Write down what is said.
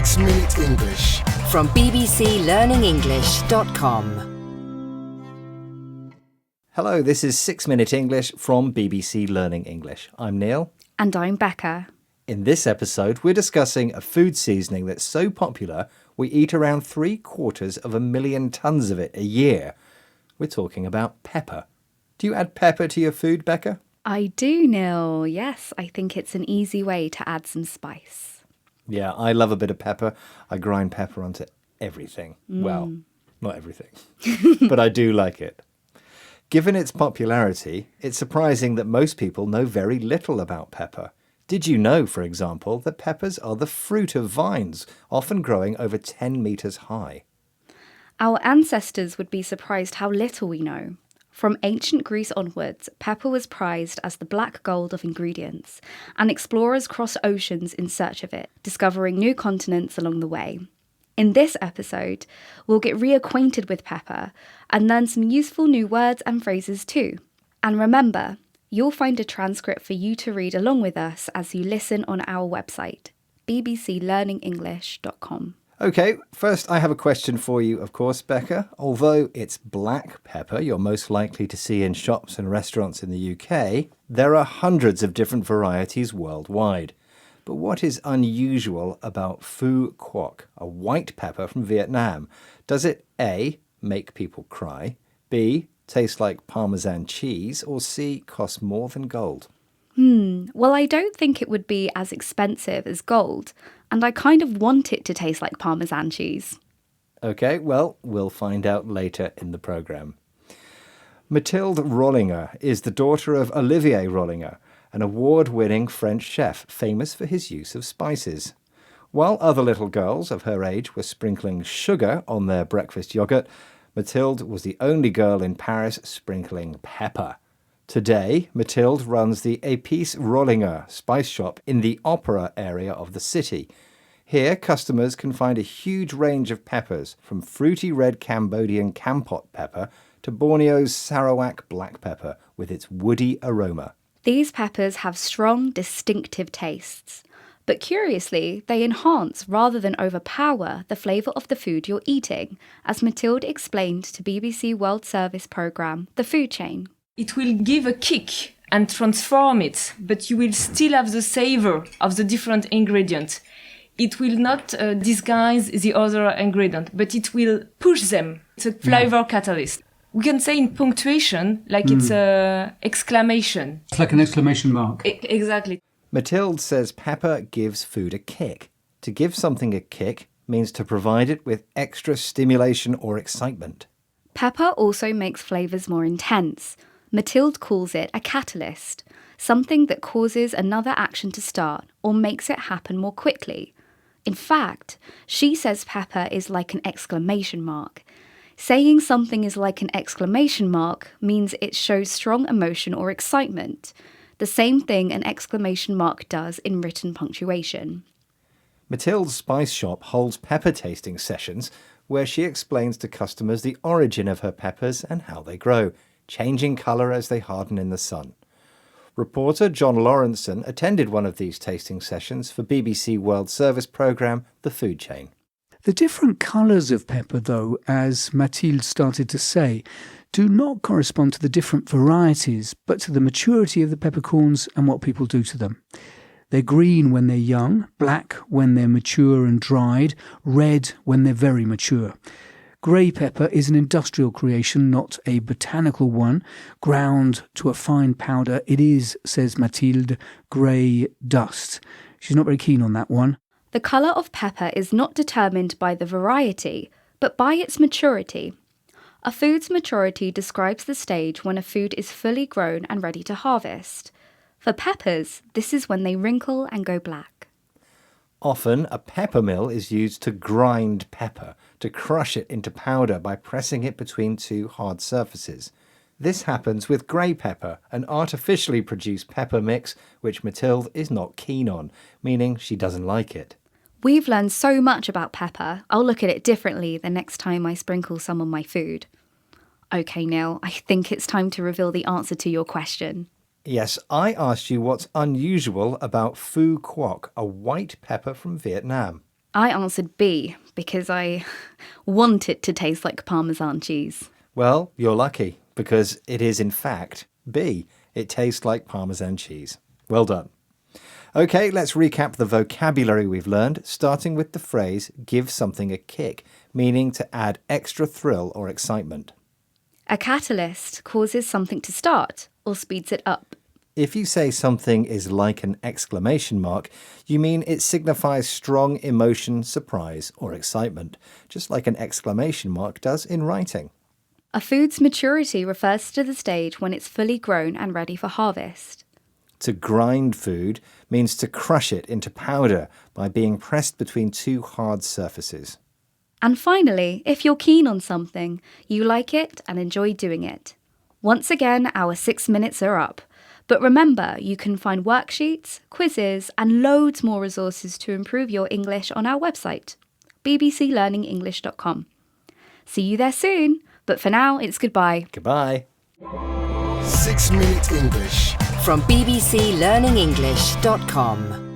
6 Minute English from bbclearningenglish.com. Hello, this is 6 Minute English from BBC Learning English. I'm Neil. And I'm Becca. In this episode, we're discussing a food seasoning that's so popular we eat around 750,000 tons of it a year. We're talking about pepper. Do you add pepper to your food, Becca? I do, Neil. Yes, I think it's an easy way to add some spice. Yeah, I love a bit of pepper. I grind pepper onto everything. Well, not everything, but I do like it. Given its popularity, it's surprising that most people know very little about pepper. Did you know, for example, that peppers are the fruit of vines, often growing over 10 metres high? Our ancestors would be surprised how little we know. From ancient Greece onwards, pepper was prized as the black gold of ingredients, and explorers crossed oceans in search of it, discovering new continents along the way. In this episode, we'll get reacquainted with pepper and learn some useful new words and phrases too. And remember, you'll find a transcript for you to read along with us as you listen on our website, bbclearningenglish.com. OK, first I have a question for you, of course, Becca. Although it's black pepper you're most likely to see in shops and restaurants in the UK, there are hundreds of different varieties worldwide. But what is unusual about phu quoc, a white pepper from Vietnam? Does it A, make people cry, B, taste like Parmesan cheese, or C, cost more than gold? Well, I don't think it would be as expensive as gold, and I kind of want it to taste like Parmesan cheese. OK, well, we'll find out later in the programme. Mathilde Rollinger is the daughter of Olivier Rollinger, an award-winning French chef famous for his use of spices. While other little girls of her age were sprinkling sugar on their breakfast yoghurt, Mathilde was the only girl in Paris sprinkling pepper. Today, Mathilde runs the Épices Rollinger spice shop in the Opera area of the city. Here, customers can find a huge range of peppers, from fruity red Cambodian Kampot pepper to Borneo's Sarawak black pepper with its woody aroma. These peppers have strong, distinctive tastes. But curiously, they enhance rather than overpower the flavour of the food you're eating, as Mathilde explained to BBC World Service programme The Food Chain. It will give a kick and transform it, but you will still have the savor of the different ingredients. It will not disguise the other ingredient, but it will push them. It's a flavor catalyst. We can say in punctuation, like it's a exclamation. It's like an exclamation mark. Exactly. Mathilde says pepper gives food a kick. To give something a kick means to provide it with extra stimulation or excitement. Pepper also makes flavours more intense. Mathilde calls it a catalyst, something that causes another action to start or makes it happen more quickly. In fact, she says pepper is like an exclamation mark. Saying something is like an exclamation mark means it shows strong emotion or excitement, the same thing an exclamation mark does in written punctuation. Mathilde's spice shop holds pepper tasting sessions where she explains to customers the origin of her peppers and how they grow, changing colour as they harden in the sun. Reporter John Lawrenson attended one of these tasting sessions for BBC World Service programme The Food Chain. The different colours of pepper, though, as Mathilde started to say, do not correspond to the different varieties, but to the maturity of the peppercorns and what people do to them. They're green when they're young, black when they're mature and dried, red when they're very mature. Grey pepper is an industrial creation, not a botanical one. Ground to a fine powder, it is, says Mathilde, grey dust. She's not very keen on that one. The colour of pepper is not determined by the variety, but by its maturity. A food's maturity describes the stage when a food is fully grown and ready to harvest. For peppers, this is when they wrinkle and go black. Often, a pepper mill is used to grind pepper, to crush it into powder by pressing it between two hard surfaces. This happens with grey pepper, an artificially produced pepper mix which Mathilde is not keen on, meaning she doesn't like it. We've learned so much about pepper, I'll look at it differently the next time I sprinkle some on my food. OK, Neil, I think it's time to reveal the answer to your question. Yes, I asked you what's unusual about phu quoc, a white pepper from Vietnam. I answered B because I want it to taste like Parmesan cheese. Well, you're lucky, because it is in fact B. It tastes like Parmesan cheese. Well done. Okay, let's recap the vocabulary we've learned, starting with the phrase give something a kick, meaning to add extra thrill or excitement. A catalyst causes something to start or speeds it up. If you say something is like an exclamation mark, you mean it signifies strong emotion, surprise, or excitement, just like an exclamation mark does in writing. A food's maturity refers to the stage when it's fully grown and ready for harvest. To grind food means to crush it into powder by being pressed between two hard surfaces. And finally, if you're keen on something, you like it and enjoy doing it. Once again, our 6 minutes are up. But remember, you can find worksheets, quizzes, and loads more resources to improve your English on our website, bbclearningenglish.com. See you there soon, but for now, it's goodbye. Goodbye. 6 Minute English from bbclearningenglish.com.